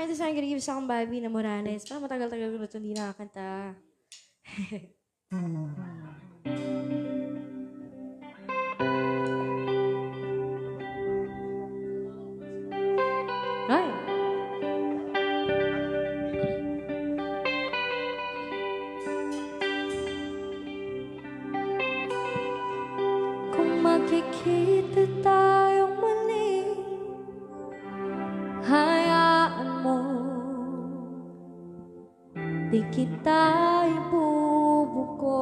ito sa akin give sa akong Bobby na Morales. Parang matagal-tagal ko na ito hindi nakakanta. Ay! Kung magkikita tayong muli, hayaan mo, di kita ibubuko.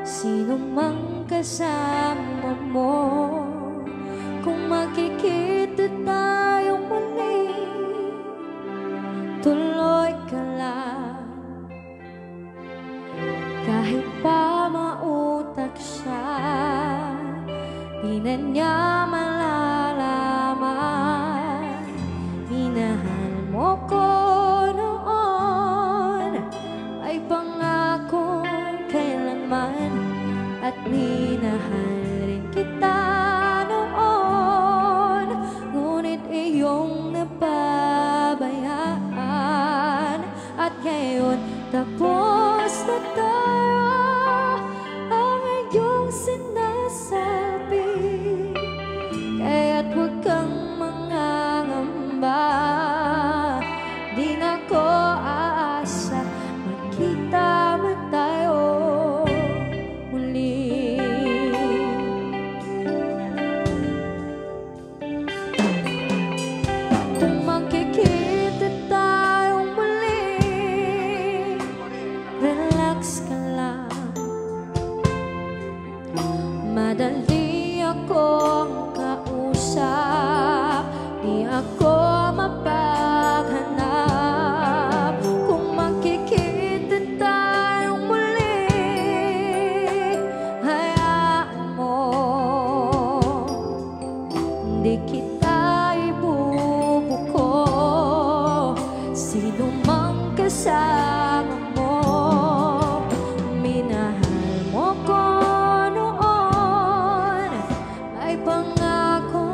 Sino mang kasama mo, kung makikita tayong muli, tuloy ka lang. Kahit pa mautak siya, di na niya malalaman. Minahal mo ko noon, ay pangako kailanman, at minahal rin kita noon. Ngunit iyong napabayaan, at ngayon tapos na tayo. Ang iyong sinasabi, kaya't huwag kang mangangamba. Di na ko aasa magkita man tayo muli. Kung magkikita tayong muli, relax ka lang. Madali akong kausap, di ako mapaghanap. Kung makikita tayong muli, hayaan mo, di kita ibubuko. Sino mang kasama mo, minahal mo ko noon, ay pangako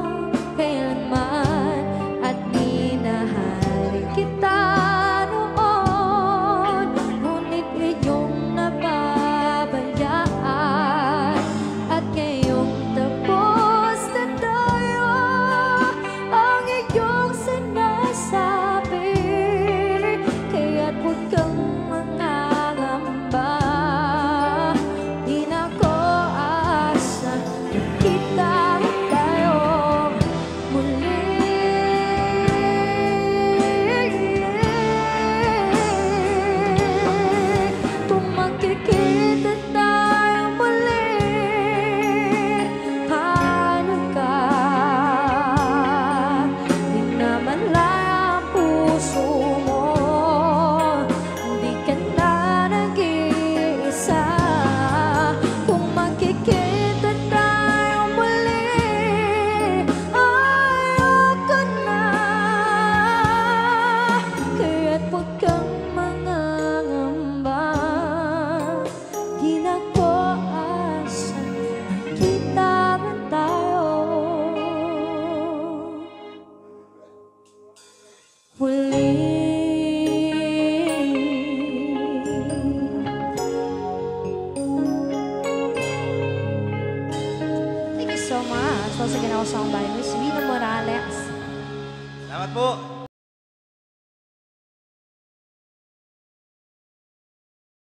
kailanman, at minahal rin kita noon. Ngunit iyong napabayaan, at ngayong tapos na tayo. Ang iyong sinasabi, kaya't huwag kang mangangamba. Di na ko aasa magkita tayo muli. Kung magkikita tayo muli, hanap ka. Di naman lang ang puso mo, di ka na nag-iisa. Kung magkikita tayo muli, ayoko na. Kaya't huwag kang mangangamba. Di na ko asa magkita man tayo muli. Thank you so much. Once again, ako sa akong Miss Vina Morales. Salamat po.